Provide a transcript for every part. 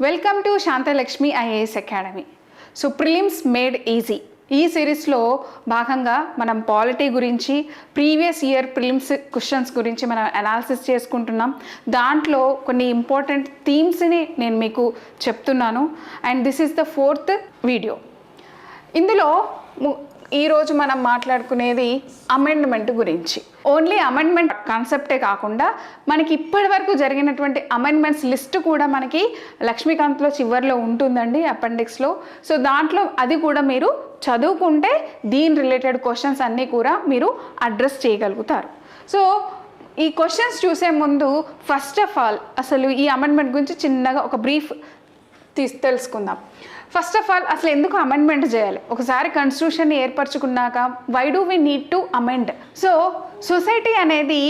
Welcome to Shantalakshmi IAS academy. So prelims made easy ఈ సిరీస్లో భాగంగా మనం పాలిటీ గురించి, ప్రీవియస్ ఇయర్ ప్రిలిమ్స్ క్వశ్చన్స్ గురించి మనం అనాలిసిస్ చేసుకుంటున్నాం. దాంట్లో కొన్ని ఇంపార్టెంట్ థీమ్స్ని నేను మీకు చెప్తున్నాను. And this is the 4th video. ఇందులో ఈరోజు మనం మాట్లాడుకునేది అమెండ్మెంట్ గురించి. ఓన్లీ అమెండ్మెంట్ కాన్సెప్టే కాకుండా మనకి ఇప్పటి వరకు జరిగినటువంటి అమెండ్మెంట్స్ లిస్ట్ కూడా మనకి లక్ష్మీకాంత్లో చివరిలో ఉంటుందండి, అపెండిక్స్లో. సో దాంట్లో అది కూడా మీరు చదువుకుంటే దీని రిలేటెడ్ క్వశ్చన్స్ అన్నీ కూడా మీరు అడ్రస్ చేయగలుగుతారు. సో ఈ క్వశ్చన్స్ చూసే ముందు ఫస్ట్ ఆఫ్ ఆల్ అసలు ఈ అమెండ్మెంట్ గురించి చిన్నగా ఒక బ్రీఫ్ తెలుసుకుందాం. ఫస్ట్ ఆఫ్ ఆల్ అసలు ఎందుకు అమెండ్మెంట్ చేయాలి? ఒకసారి కాన్స్టిట్యూషన్ని ఏర్పరచుకున్నాక why do we need to amend? So society అనేది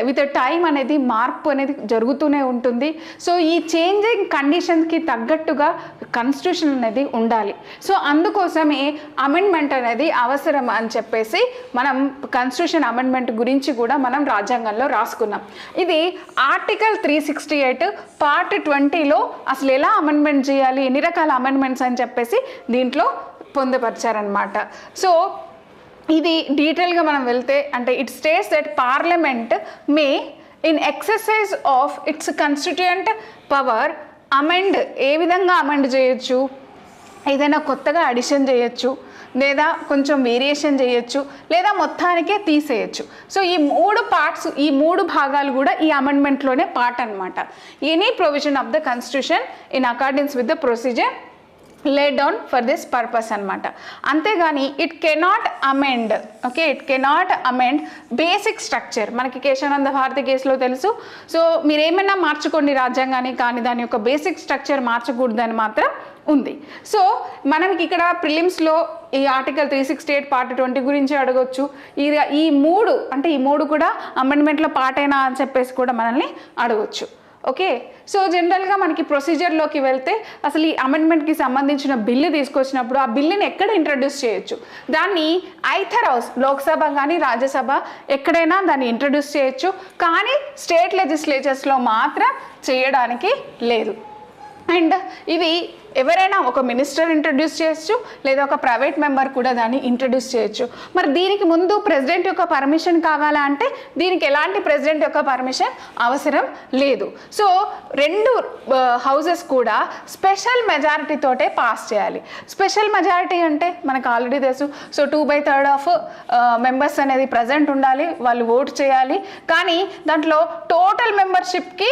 విత్ టైం అనేది మార్పు అనేది జరుగుతూనే ఉంటుంది. సో ఈ చేంజింగ్ కండిషన్స్కి తగ్గట్టుగా కాన్స్టిట్యూషన్ అనేది ఉండాలి. సో అందుకోసమే అమెండ్మెంట్ అనేది అవసరం అని చెప్పేసి మనం కాన్స్టిట్యూషన్ అమెండ్మెంట్ గురించి కూడా మనం రాజ్యాంగంలో రాసుకున్నాం. ఇది ఆర్టికల్ 368 పార్ట్ 20లో అసలు ఎలా అమెండ్మెంట్ చేయాలి, ఎన్ని రకాల అమెండ్మెంట్స్ అని చెప్పేసి దీంట్లో పొందుపరిచారనమాట. సో ఇది డీటెయిల్గా మనం వెళ్తే అంటే it states that parliament may in exercise of its constituent power amend. ఏ విధంగా అమెండ్ చేయొచ్చు? ఏదైనా కొత్తగా అడిషన్ చేయొచ్చు, లేదా కొంచెం వేరియేషన్ చేయొచ్చు, లేదా మొత్తానికే తీసేయచ్చు. సో ఈ 3 పార్ట్స్, ఈ 3 భాగాలు కూడా ఈ అమెండ్మెంట్లోనే పార్ట్ అనమాట. Any provision of the constitution in accordance with the procedure laid down for this purpose అనమాట. అంతేగాని it cannot amend, okay, it cannot amend basic structure. మనకి కేశవానంద భారతి కేసులో తెలుసు. సో మీరు ఏమైనా మార్చుకోండి రాజ్యాంగాన్ని, కానీ దాని యొక్క బేసిక్ స్ట్రక్చర్ మార్చకూడదని మాత్రం ఉంది. సో మనకి ఇక్కడ ప్రిలిమ్స్లో ఈ ఆర్టికల్ 368 పార్ట్ 20 గురించి అడగొచ్చు. ఈ 3 అంటే ఈ 3 కూడా అమెండ్మెంట్లో పార్టేనా అని చెప్పేసి కూడా మనల్ని అడగొచ్చు. ఓకే, సో జనరల్గా మనకి ప్రొసీజర్లోకి వెళ్తే అసలు ఈ అమెండ్మెంట్కి సంబంధించిన బిల్లు తీసుకొచ్చినప్పుడు ఆ బిల్లుని ఎక్కడ ఇంట్రడ్యూస్ చేయొచ్చు? దాన్ని ఐథర్ హౌస్, లోక్సభ కానీ రాజ్యసభ ఎక్కడైనా దాన్ని ఇంట్రడ్యూస్ చేయొచ్చు, కానీ స్టేట్ లెజిస్లేచర్స్లో మాత్రం చేయడానికి లేదు. అండ్ ఇది ఎవరైనా ఒక మినిస్టర్ ఇంట్రడ్యూస్ చేయొచ్చు, లేదా ఒక ప్రైవేట్ మెంబర్ కూడా దాన్ని ఇంట్రడ్యూస్ చేయొచ్చు. మరి దీనికి ముందు ప్రెసిడెంట్ యొక్క పర్మిషన్ కావాలా అంటే దీనికి ఎలాంటి ప్రెసిడెంట్ యొక్క పర్మిషన్ అవసరం లేదు. సో 2 హౌసెస్ కూడా స్పెషల్ మెజారిటీతోటే పాస్ చేయాలి. స్పెషల్ మెజారిటీ అంటే మనకు ఆల్రెడీ తెలుసు. సో 2/3 ఆఫ్ మెంబర్స్ అనేది ప్రజెంట్ ఉండాలి, వాళ్ళు ఓటు చేయాలి, కానీ దాంట్లో టోటల్ మెంబర్షిప్కి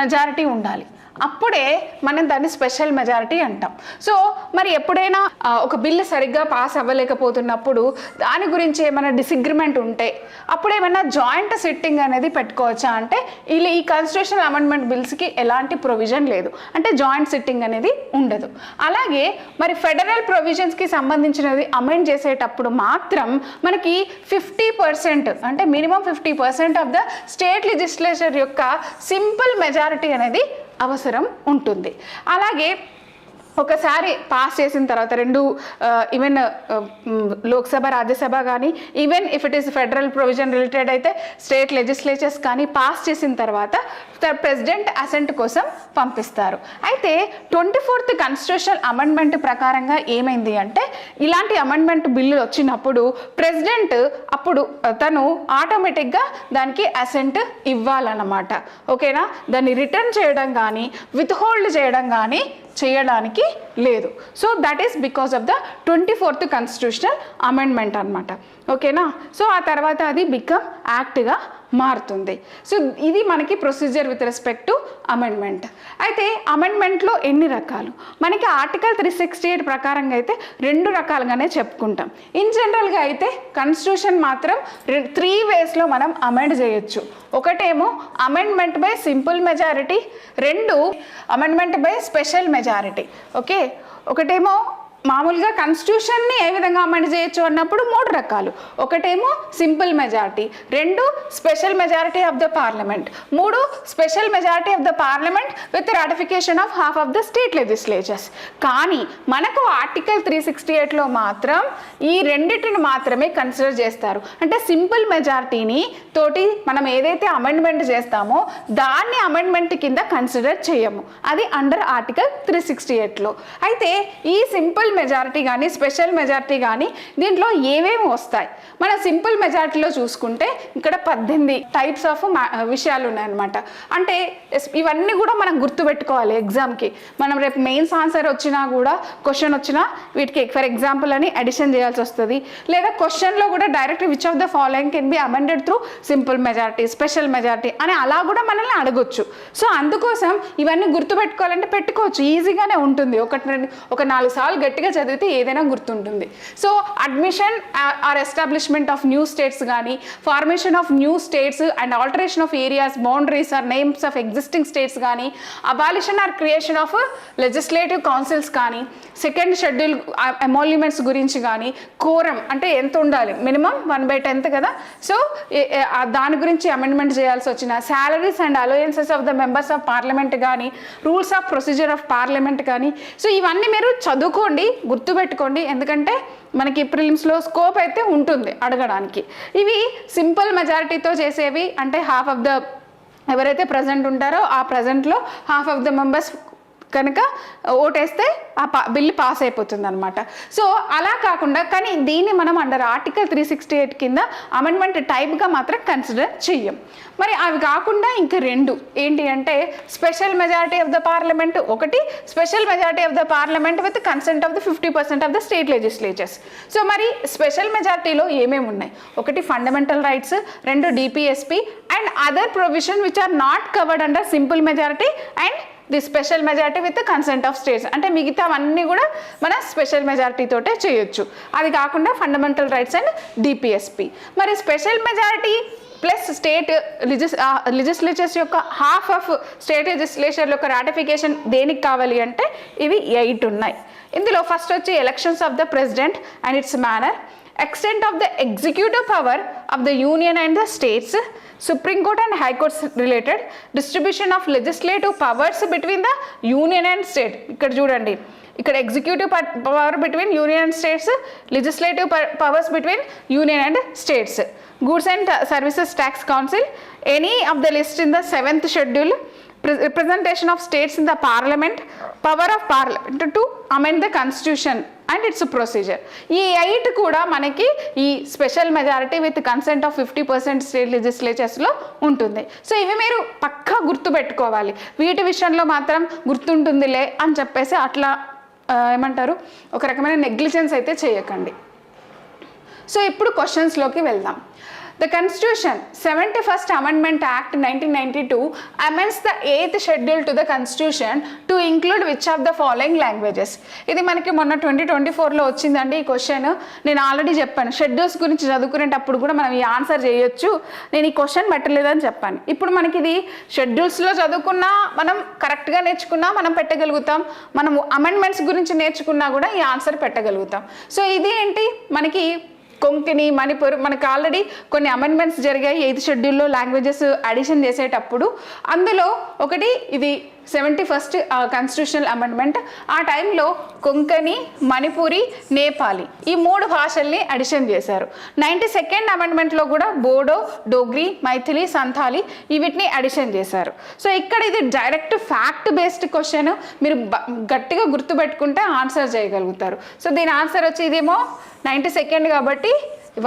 మెజారిటీ ఉండాలి. అప్పుడే మనం దాన్ని స్పెషల్ మెజారిటీ అంటాం. సో మరి ఎప్పుడైనా ఒక బిల్లు సరిగ్గా పాస్ అవ్వలేకపోతున్నప్పుడు దాని గురించి ఏమైనా డిసగ్రిమెంట్ ఉంటే అప్పుడు ఏమైనా జాయింట్ సిట్టింగ్ అనేది పెట్టుకోవచ్చా అంటే ఈ కాన్స్టిట్యూషన్ అమెండ్మెంట్ బిల్స్కి ఎలాంటి ప్రొవిజన్ లేదు, అంటే జాయింట్ సిట్టింగ్ అనేది ఉండదు. అలాగే మరి ఫెడరల్ ప్రొవిజన్స్కి సంబంధించినది అమెండ్ చేసేటప్పుడు మాత్రం మనకి 50% అంటే minimum 50% of the state legislature యొక్క సింపుల్ మెజారిటీ అనేది అవసరం ఉంటుంది. అలాగే ఒకసారి పాస్ చేసిన తర్వాత ఈవెన్ లోక్సభ రాజ్యసభ కానీ, even if it is federal provision related అయితే స్టేట్ లెజిస్లేచర్స్ కానీ పాస్ చేసిన తర్వాత ప్రెసిడెంట్ అసెంట్ కోసం పంపిస్తారు. అయితే 24th కాన్స్టిట్యూషన్ అమెండ్మెంట్ ప్రకారంగా ఏమైంది అంటే ఇలాంటి అమెండ్మెంట్ బిల్లులు వచ్చినప్పుడు ప్రెసిడెంట్ అప్పుడు తను ఆటోమేటిక్గా దానికి అసెంట్ ఇవ్వాలన్నమాట. ఓకేనా? దాన్ని రిటర్న్ చేయడం కానీ విత్హోల్డ్ చేయడం కానీ చేయడానికి లేదు. So that is because of the 24th constitutional amendment అనమాట. ఓకేనా? సో ఆ తర్వాత అది బికమ్ యాక్ట్గా మారుతుంది. సో ఇది మనకి procedure with respect to amendment. అయితే అమెండ్మెంట్లో ఎన్ని రకాలు? మనకి ఆర్టికల్ 368 ప్రకారంగా అయితే 2 రకాలుగానే చెప్పుకుంటాం. ఇన్ జనరల్గా అయితే కాన్స్టిట్యూషన్ మాత్రం 3 వేస్లో మనం అమెండ్ చేయొచ్చు. ఒకటేమో amendment by simple majority, 2 amendment by special majority. Okay, ఒకటేమో మామూలుగా కాన్స్టిట్యూషన్ని ఏ విధంగా అమెండ్ చేయొచ్చు అన్నప్పుడు 3 రకాలు. ఒకటేమో simple majority, 2 special majority of the parliament, 3 special majority of the parliament with ratification of half of the state legislatures. కానీ మనకు ఆర్టికల్ 368లో మాత్రం ఈ రెండిటిని మాత్రమే కన్సిడర్ చేస్తారు. అంటే సింపుల్ మెజారిటీని తోటి మనం ఏదైతే అమెండ్మెంట్ చేస్తామో దాన్ని అమెండ్మెంట్ కింద కన్సిడర్ చేయము. అది అండర్ ఆర్టికల్ 368లో. అయితే ఈ సింపుల్ మెజారిటీ కానీ స్పెషల్ మెజారిటీ కానీ దీంట్లో ఏమేమి వస్తాయి? మన సింపుల్ మెజారిటీలో చూసుకుంటే ఇక్కడ 18 టైప్స్ ఆఫ్ విషయాలు ఉన్నాయన్నమాట. అంటే ఇవన్నీ కూడా మనం గుర్తుపెట్టుకోవాలి ఎగ్జామ్కి. మనం రేపు మెయిన్స్ ఆన్సర్ వచ్చినా కూడా క్వశ్చన్ వచ్చినా వీటికి ఫర్ ఎగ్జాంపుల్ అని అడిషన్ చేయాల్సి వస్తుంది. లేదా క్వశ్చన్లో కూడా direct which of the following can be amended through simple majority, special majority అని అలా కూడా మనల్ని అడగొచ్చు. సో అందుకోసం ఇవన్నీ గుర్తుపెట్టుకోవాలంటే పెట్టుకోవచ్చు, ఈజీగానే ఉంటుంది. ఒక 4 సార్లు గట్టిగా చదివితే ఏదైనా గుర్తుంటుంది. So admission or establishment of new states కానీ, formation of new states and alteration of areas, boundaries or names of existing states కానీ, abolition or creation of legislative councils కానీ, సెకండ్ షెడ్యూల్ ఎమోల్యుమెంట్స్ గురించి కానీ, కోరం అంటే ఎంత ఉండాలి, minimum 1/10 కదా, so దాని గురించి అమెండ్మెంట్ చేయాల్సి వచ్చిన, salaries and allowances of the members of parliament కానీ, rules of procedure of parliament కానీ. సో ఇవన్నీ మీరు చదువుకోండి, గుర్తుపెట్టుకోండి, ఎందుకంటే మనకి ప్రిలిమ్స్లో స్కోప్ అయితే ఉంటుంది అడగడానికి. ఇవి సింపుల్ మెజారిటీతో చేసేవి. అంటే హాఫ్ ఆఫ్ ద ఎవరైతే ప్రజెంట్ ఉంటారో ఆ ప్రజెంట్లో హాఫ్ ఆఫ్ ద మెంబర్స్ కనుక ఓటేస్తే ఆ బిల్లు పాస్ అయిపోతుంది అనమాట. సో అలా కాకుండా కానీ దీన్ని మనం అండర్ ఆర్టికల్ 368 కింద అమెండ్మెంట్ టైప్గా మాత్రం కన్సిడర్ చెయ్యం. మరి అవి కాకుండా ఇంకా 2 ఏంటి అంటే special majority of the parliament, ఒకటి special majority of the parliament with consent of the 50% of the state legislatures. So మరి స్పెషల్ మెజారిటీలో ఏమేమి ఉన్నాయి? ఒకటి fundamental rights, 2 DPSP and other provision which are not covered under simple majority and the special majority with consent of states. అంటే మిగతావన్నీ కూడా మన special majority తోటే చేయొచ్చు. అది కాకుండా ఫండమెంటల్ రైట్స్ అండ్ డిపిఎస్పి. మరి special majority plus state legislatures యొక్క హాఫ్ ఆఫ్ స్టేట్ లెజిస్లేచర్ యొక్క రాటిఫికేషన్ దేనికి కావాలి అంటే ఇవి 8 ఉన్నాయి. ఇందులో ఫస్ట్ వచ్చి elections of the president and it's manner, extent of the executive power of the union and the states, Supreme Court and High Courts related, distribution of legislative powers between the union and state. ఇక్కడ చూడండి, ఇక్కడ executive power between union and states, legislative powers between union and states, goods and services tax council, any of the list in the 7th schedule, representation of states in the parliament, power of parliament to amend the constitution and its procedure. ఈ 8 కూడా మనకి ఈ special majority with consent of 50% state లెజిస్లేచర్స్లో ఉంటుంది. సో ఇవి మీరు పక్కా గుర్తుపెట్టుకోవాలి. వీటి విషయంలో మాత్రం గుర్తుంటుందిలే అని చెప్పేసి అట్లా ఏమంటారు ఒక రకమైన నెగ్లిజెన్స్ అయితే చేయకండి. సో ఇప్పుడు క్వశ్చన్స్లోకి వెళ్దాం. The Constitution, 71st Amendment Act 1992 amends the 8th schedule to the Constitution to include which of the following languages? ఇది మనకి మొన్న 2024లో వచ్చిందండి ఈ క్వశ్చన్. నేను ఆల్రెడీ చెప్పాను షెడ్యూల్స్ గురించి చదువుకునేటప్పుడు కూడా మనం ఈ ఆన్సర్ చేయొచ్చు, నేను ఈ క్వశ్చన్ పెట్టలేదని చెప్పాను. ఇప్పుడు మనకి ఇది షెడ్యూల్స్లో చదువుకున్నా మనం కరెక్ట్గా నేర్చుకున్నా మనం పెట్టగలుగుతాం, మనము అమెండ్మెంట్స్ గురించి నేర్చుకున్నా కూడా ఈ ఆన్సర్ పెట్టగలుగుతాం. సో ఇది ఏంటి మనకి కొంకణి, మణిపూర్, మనకు ఆల్రెడీ కొన్ని అమెండ్మెంట్స్ జరిగాయి 8th షెడ్యూల్లో లాంగ్వేజెస్ అడిషన్ చేసేటప్పుడు. అందులో ఒకటి ఇది 71st కాన్స్టిట్యూషనల్ అమెండ్మెంట్. ఆ టైంలో కొంకణి, మణిపూరి, నేపాలి ఈ 3 భాషల్ని అడిషన్ చేశారు. 92nd అమెండ్మెంట్లో కూడా బోడో, డోగ్రీ, మైథిలి, సంథాలి వీటిని అడిషన్ చేశారు. సో ఇక్కడ ఇది డైరెక్ట్ ఫ్యాక్ట్ బేస్డ్ క్వశ్చన్, మీరు గట్టిగా గుర్తుపెట్టుకుంటే ఆన్సర్ చేయగలుగుతారు. సో దీని ఆన్సర్ వచ్చి ఇదేమో 92nd కాబట్టి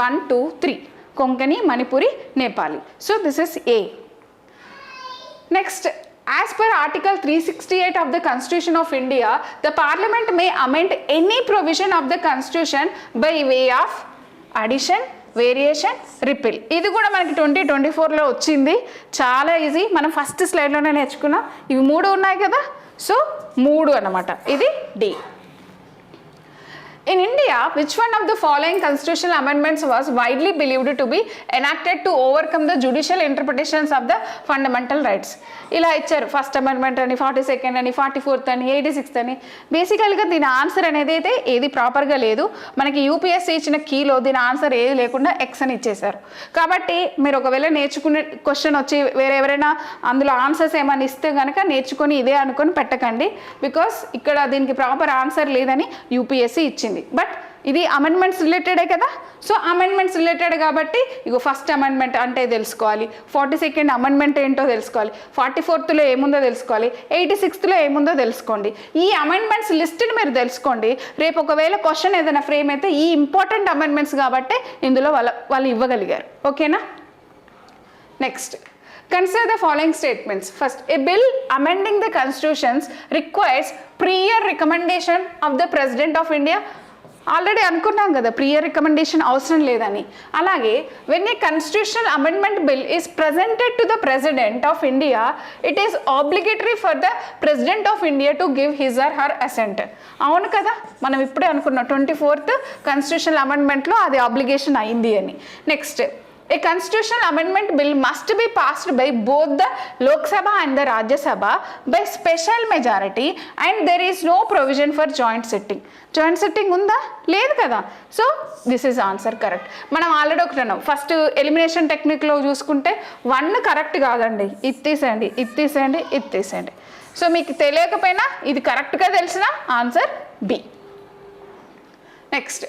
1, 2, 3 Konkani, Manipuri, Nepali. So this is a. Next, as per Article 368 of the Constitution of India, the Parliament may amend any provision of the Constitution by way of addition, variation, repeal. ఇది కూడా మనకి 2024లో వచ్చింది, చాలా easy. మనం first స్లైడ్లోనే నేర్చుకున్నాం. ఇవి 3 ఉన్నాయి కదా, సో 3 అన్నమాట. ఇది D. In India, which one of the following constitutional amendments was widely believed to be enacted to overcome the judicial interpretations of the fundamental rights? ఇలా ఇచ్చారు, ఫస్ట్ అమెండ్మెంట్ అని, 42nd అని, 44th అని, 86th అని. బేసికల్గా దీని ఆన్సర్ అనేది అయితే ఏది ప్రాపర్గా లేదు. మనకి యూపీఎస్సీ ఇచ్చిన కీలో దీని ఆన్సర్ ఏది లేకుండా ఎక్స్ అని ఇచ్చేశారు. కాబట్టి మీరు ఒకవేళ నేర్చుకునే క్వశ్చన్ వచ్చి వేరే ఎవరైనా అందులో ఆన్సర్స్ ఏమైనా ఇస్తే కనుక నేర్చుకొని ఇదే అనుకొని పెట్టకండి, బికాస్ ఇక్కడ దీనికి ప్రాపర్ ఆన్సర్ లేదని యూపీఎస్సీ ఇచ్చింది. బట్ ఇది అమెండ్మెంట్స్ రిలేటెడే కదా, సో అమెండ్మెంట్స్ రిలేటెడ్ కాబట్టి ఇగో ఫస్ట్ అమెండ్మెంట్ అంటే తెలుసుకోవాలి, 42nd అమెండ్మెంట్ ఏంటో తెలుసుకోవాలి, 44thలో ఏముందో తెలుసుకోవాలి, 86thలో ఏముందో తెలుసుకోండి. ఈ అమెండ్మెంట్స్ లిస్ట్ని మీరు తెలుసుకోండి. రేపు ఒకవేళ క్వశ్చన్ ఏదైనా ఫ్రేమ్ అయితే ఈ ఇంపార్టెంట్ అమెండ్మెంట్స్ కాబట్టి ఇందులో వాళ్ళు ఇవ్వగలిగారు. ఓకేనా? Next, consider the following statements. First, a bill amending the constitutions requires prior recommendation of the President of India. Already అనుకున్నాం కదా ప్రియర్ రికమెండేషన్ అవసరం లేదని. అలాగే when a constitutional amendment bill is presented to the president of India, it is obligatory for the president of India to give his or her assent. అవును కదా, మనం ఇప్పుడే అనుకున్నాం 24th కాన్స్టిట్యూషనల్ అమెండ్మెంట్లో అది ఆబ్లిగేషన్ అయింది అని. Next, a constitutional amendment bill must be passed by both the Lok Sabha and the Rajya Sabha by special majority and there is no provision for joint sitting. Joint sitting ఉందా? లేదు కదా. So this is answer correct. మనం already ఒకటి అన్నాం, first elimination టెక్నిక్లో చూసుకుంటే 1 correct కాదండి, ఇది తీసేయండి, ఇది తీసేయండి, ఇది తీసేయండి. సో మీకు తెలియకపోయినా ఇది కరెక్ట్గా తెలిసిన answer B. Next,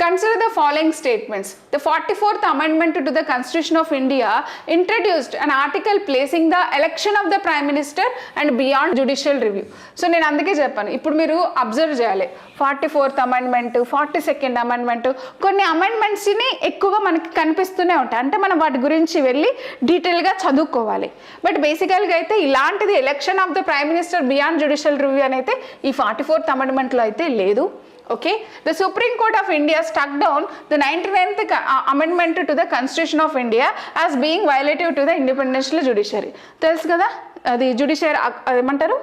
consider the following statements. The 44th amendment to the Constitution of India introduced an article placing the election of the Prime Minister and beyond judicial review. So నేను అందుకే చెప్పాను, ఇప్పుడు మీరు అబ్జర్వ్ చేయాలి, 44th amendment, 42nd amendment, కొన్ని అమెండ్మెంట్స్ని ఎక్కువగా మనకి కనిపిస్తూనే ఉంటాయి. అంటే మనం వాటి గురించి వెళ్ళి డీటెయిల్గా చదువుకోవాలి. బట్ బేసికల్గా అయితే ఇలాంటిది election of the prime minister beyond judicial review అని అయితే ఈ 44th అమెండ్మెంట్లో అయితే లేదు. Okay, the Supreme Court of India struck down the 99th amendment to the Constitution of India as being violative to the independence of the judiciary. తెలుసు కదా, అది judiciary ఏమంటారు,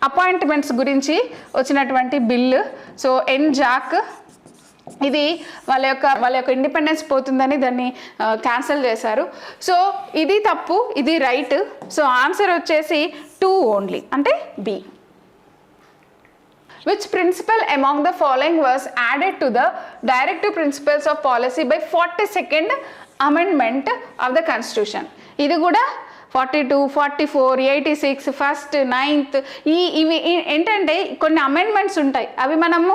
appointments గురించి వచ్చినటువంటి బిల్లు. సో జాక్ ఇది వాళ్ళ యొక్క ఇండిపెండెన్స్ పోతుందని దాన్ని క్యాన్సిల్ చేశారు. సో ఇది తప్పు, ఇది రైట్. సో ఆన్సర్ వచ్చేసి 2 ఓన్లీ, అంటే B. Which principle among the following was added to the directive principles of policy by 42nd amendment of the constitution? ఇది కూడా 42, 44, 86, 1st, 9th ఇవి ఏంటంటే కొన్ని అమెండ్మెంట్స్ ఉంటాయి. అవి మనము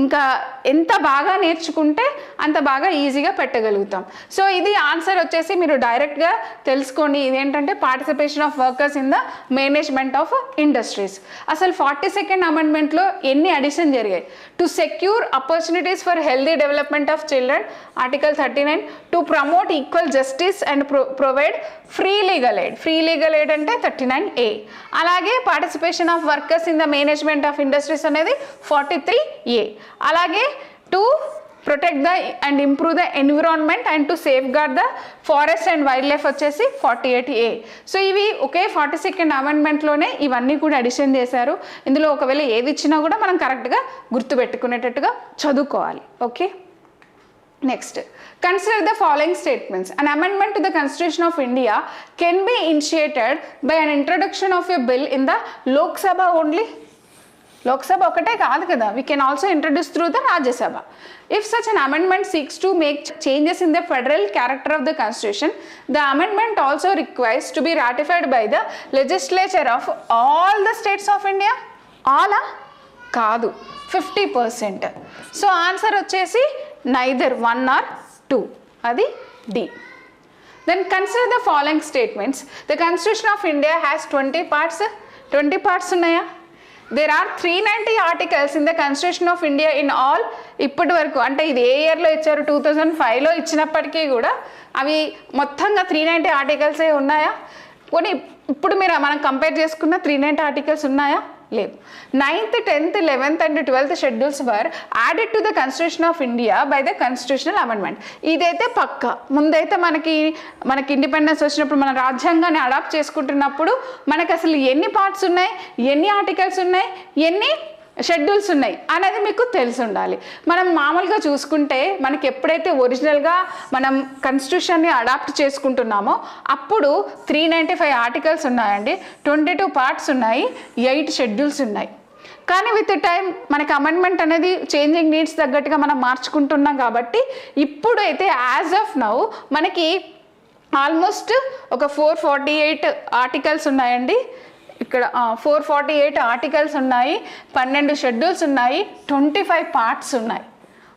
ఇంకా ఎంత బాగా నేర్చుకుంటే అంత బాగా ఈజీగా పెట్టగలుగుతాం. సో ఇది ఆన్సర్ వచ్చేసి మీరు డైరెక్ట్గా తెలుసుకోండి. ఇదేంటంటే participation of workers in the management of industries. అసలు 42nd అమెండ్మెంట్లో ఎన్ని అడిషన్ జరిగాయి? To secure opportunities for healthy development of children, article 39. To promote equal justice and provide free legal aid, free legal aid అంటే 39A. అలాగే participation of workers in the management of industries అనేది 43A. అలాగే to protect the and improve the environment and to safeguard the forest and wild life వచ్చేసి 48A. So ఇవి ఒకే 42nd అమెండ్మెంట్లోనే ఇవన్నీ కూడా addition చేశారు. ఇందులో ఒకవేళ ఏది ఇచ్చినా కూడా మనం కరెక్ట్గా గుర్తుపెట్టుకునేటట్టుగా చదువుకోవాలి. Okay, next, consider the following statements. An amendment to the Constitution of India can be initiated by an introduction of a bill in the Lok Sabha only. Lok Sabha ఒకటే కాదు కదా, we can also introduce through the Rajya Sabha. If such an amendment seeks to make changes in the federal character of the Constitution, the amendment also requires to be ratified by the legislature of all the states of India. All కాదు, 50%. So answer వచ్చేసి neither 1 or 2, అది D. Then consider the following statements. The Constitution of India has 20 parts. 20 parts ఉన్నాయా? There are 390 articles in the Constitution of India in all. ఇప్పటి వరకు అంటే ఇది ఏ ఇయర్లో ఇచ్చారు? 2005లో ఇచ్చినప్పటికీ కూడా అవి మొత్తంగా 390 ఆర్టికల్సే ఉన్నాయా? పోనీ ఇప్పుడు మనం కంపేర్ చేసుకున్న 390 ఆర్టికల్స్ ఉన్నాయా? లేవు. 9th, 10th, 11th and 12th schedules were added to the Constitution of India by the constitutional amendment. ఇదైతే పక్క. ముందైతే మనకి ఇండిపెండెన్స్ వచ్చినప్పుడు మన రాజ్యాంగాన్ని అడాప్ట్ చేసుకుంటున్నప్పుడు మనకు అసలు ఎన్ని పార్ట్స్ ఉన్నాయి, ఎన్ని ఆర్టికల్స్ ఉన్నాయి, ఎన్ని షెడ్యూల్స్ ఉన్నాయి అనేది మీకు తెలిసి ఉండాలి. మనం మామూలుగా చూసుకుంటే మనకి ఎప్పుడైతే ఒరిజినల్గా మనం కాన్స్టిట్యూషన్ని అడాప్ట్ చేసుకుంటున్నామో అప్పుడు 395 ఆర్టికల్స్ ఉన్నాయండి, 22 పార్ట్స్ ఉన్నాయి, 8 షెడ్యూల్స్ ఉన్నాయి. కానీ విత్ టైం మనకి అమెండ్మెంట్ అనేది చేంజింగ్ నీడ్స్ తగ్గట్టుగా మనం మార్చుకుంటున్నాం కాబట్టి ఇప్పుడైతే యాజ్ ఆఫ్ నౌ మనకి ఆల్మోస్ట్ ఒక 448 ఆర్టికల్స్ ఉన్నాయండి. ఇక్కడ 448 ఆర్టికల్స్ ఉన్నాయి, 12 షెడ్యూల్స్ ఉన్నాయి, 25 పార్ట్స్ ఉన్నాయి.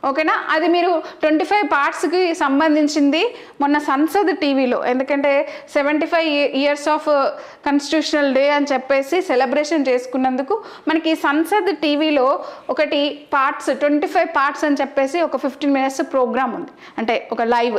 ఓకేనా? అది మీరు 25 పార్ట్స్కి సంబంధించింది మొన్న సంసద్ టీవీలో, ఎందుకంటే 75 ఇయర్స్ ఆఫ్ కాన్స్టిట్యూషనల్ డే అని చెప్పేసి సెలబ్రేషన్ చేసుకున్నందుకు మనకి సంసద్ టీవీలో ఒకటి పార్ట్స్ 25 పార్ట్స్ అని చెప్పేసి ఒక 15 minutes ప్రోగ్రామ్ ఉంది, అంటే ఒక లైవ్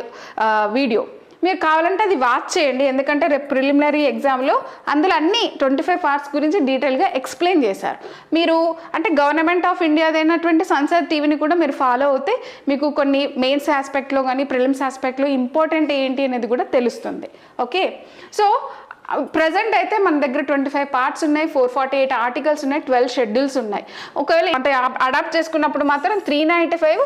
వీడియో. మీరు కావాలంటే అది వాచ్ చేయండి, ఎందుకంటే రేపు ప్రిలిమినరీ ఎగ్జామ్లో అందులో అన్ని 25 పార్ట్స్ గురించి డీటెయిల్గా ఎక్స్ప్లెయిన్ చేశారు. మీరు అంటే గవర్నమెంట్ ఆఫ్ ఇండియాదైనటువంటి సంసద్ టీవీని కూడా మీరు ఫాలో అవుతే మీకు కొన్ని మెయిన్స్ ఆస్పెక్ట్లో కానీ ప్రిలిమ్స్ ఆస్పెక్ట్లో ఇంపార్టెంట్ ఏంటి అనేది కూడా తెలుస్తుంది. ఓకే, సో ప్రజెంట్ అయితే మన దగ్గర 25 పార్ట్స్ ఉన్నాయి, 448 ఆర్టికల్స్ ఉన్నాయి, 12 షెడ్యూల్స్ ఉన్నాయి. ఒకవేళ అంటే అడాప్ట్ చేసుకున్నప్పుడు మాత్రం 395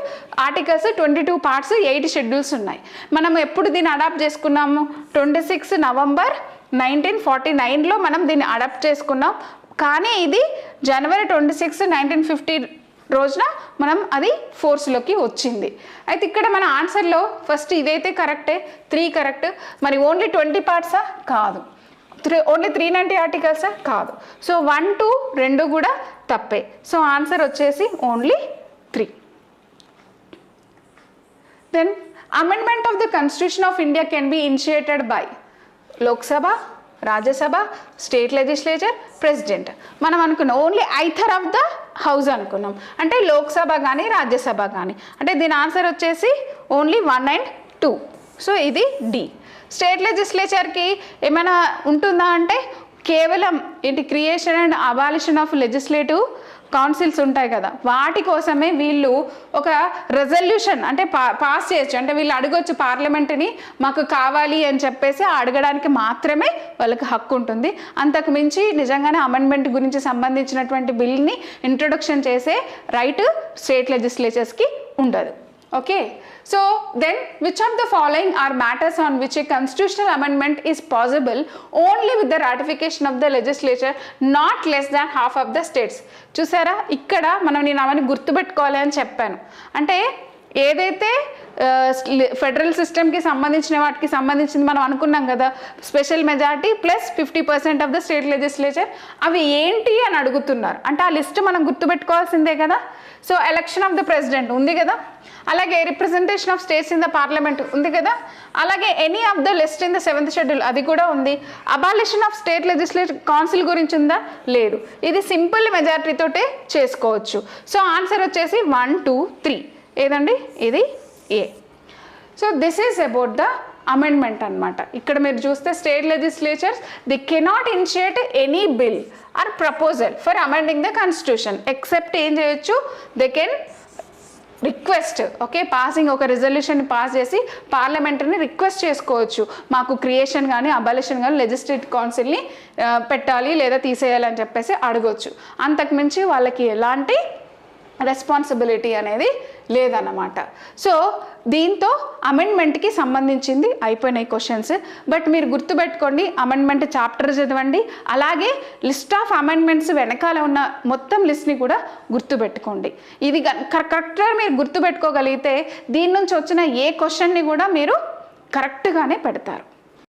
ఆర్టికల్స్, 22 పార్ట్స్, 8 షెడ్యూల్స్ ఉన్నాయి. మనం ఎప్పుడు దీన్ని అడాప్ట్ చేసుకున్నాము? 26 నవంబర్ 1949లో మనం దీన్ని అడాప్ట్ చేసుకున్నాం. కానీ ఇది జనవరి 26, 1950 రోజున మనం అది ఫోర్స్లోకి వచ్చింది. అయితే ఇక్కడ మన ఆన్సర్లో ఫస్ట్ ఇదైతే కరెక్టే, 3 కరెక్ట్. మరి ఓన్లీ 20 పార్ట్సా? కాదు. ఓన్లీ 390 ఆర్టికల్సా? కాదు. సో 1, 2 రెండు కూడా తప్పే. సో ఆన్సర్ వచ్చేసి only 3. Then amendment of the constitution of India can be initiated by Lok Sabha, Rajya Sabha, state legislature, president. మనం అనుకున్నాం only either of the house అనుకున్నాం, అంటే లోక్సభ కానీ రాజ్యసభ కానీ. అంటే దీని ఆన్సర్ వచ్చేసి ఓన్లీ 1 and 2. సో ఇది డి. స్టేట్ లెజిస్లేచర్కి ఏమైనా ఉంటుందా అంటే కేవలం ఏంటి creation and abolition of legislative councils ఉంటాయి కదా, వాటి కోసమే వీళ్ళు ఒక రెజల్యూషన్ అంటే పాస్ చేయొచ్చు. అంటే వీళ్ళు అడగొచ్చు పార్లమెంట్ని మాకు కావాలి అని చెప్పేసి అడగడానికి మాత్రమే వాళ్ళకి హక్కు ఉంటుంది. అంతకు మించి నిజంగానే అమెండ్మెంట్ గురించి సంబంధించినటువంటి బిల్ని ఇంట్రొడక్షన్ చేసే రైట్ స్టేట్ లెజిస్లేచర్స్కి ఉండదు. Okay, so then which of the following are matters on which a constitutional amendment is possible only with the ratification of the legislature not less than half of the states? చూసారా, ఇక్కడ మనం నేను అవన్నీ గుర్తుపెట్టుకోవాలి అని చెప్పాను. అంటే ఏదైతే ఫెడరల్ సిస్టమ్కి సంబంధించిన వాటికి సంబంధించింది మనం అనుకున్నాం కదా, special majority plus 50% of the state legislature, అవి ఏంటి అని అడుగుతున్నారు. అంటే ఆ లిస్ట్ మనం గుర్తుపెట్టుకోవాల్సిందే కదా. So election of the president ఉంది కదా, అలాగే representation of states in the parliament ఉంది కదా, అలాగే any of the list in the 7th schedule అది కూడా ఉంది. Abolition of state legislative council గురించి ఉందా? లేదు. ఇది సింపుల్ మెజారిటీతోటే చేసుకోవచ్చు. సో ఆన్సర్ వచ్చేసి 1, 2, 3. ఏదండి? ఇది A. So this is about the amendment అనమాట. ఇక్కడ మీరు చూస్తే state legislatures they cannot initiate any bill or proposal for amending the constitution except ఏం చేయొచ్చు, they can request. Okay, passing ఒక రిజల్యూషన్ పాస్ చేసి పార్లమెంటరీని రిక్వెస్ట్ చేసుకోవచ్చు, మాకు క్రియేషన్ కానీ అబాలిషన్ కానీ లెజిస్లేటివ్ కౌన్సిల్ని పెట్టాలి లేదా తీసేయాలి అని చెప్పేసి అడగొచ్చు. అంతకుమించి వాళ్ళకి ఎలాంటి రెస్పాన్సిబిలిటీ అనేది లేదన్నమాట. సో దీంతో అమెండ్మెంట్కి సంబంధించింది అయిపోయినాయి క్వశ్చన్స్. బట్ మీరు గుర్తుపెట్టుకోండి, అమెండ్మెంట్ చాప్టర్ చదవండి, అలాగే లిస్ట్ ఆఫ్ అమెండ్మెంట్స్ వెనకాల ఉన్న మొత్తం లిస్ట్ని కూడా గుర్తుపెట్టుకోండి. ఇది కరెక్ట్గా మీరు గుర్తుపెట్టుకోగలిగితే దీని నుంచి వచ్చిన ఏ క్వశ్చన్ని కూడా మీరు కరెక్ట్గానే పెడతారు.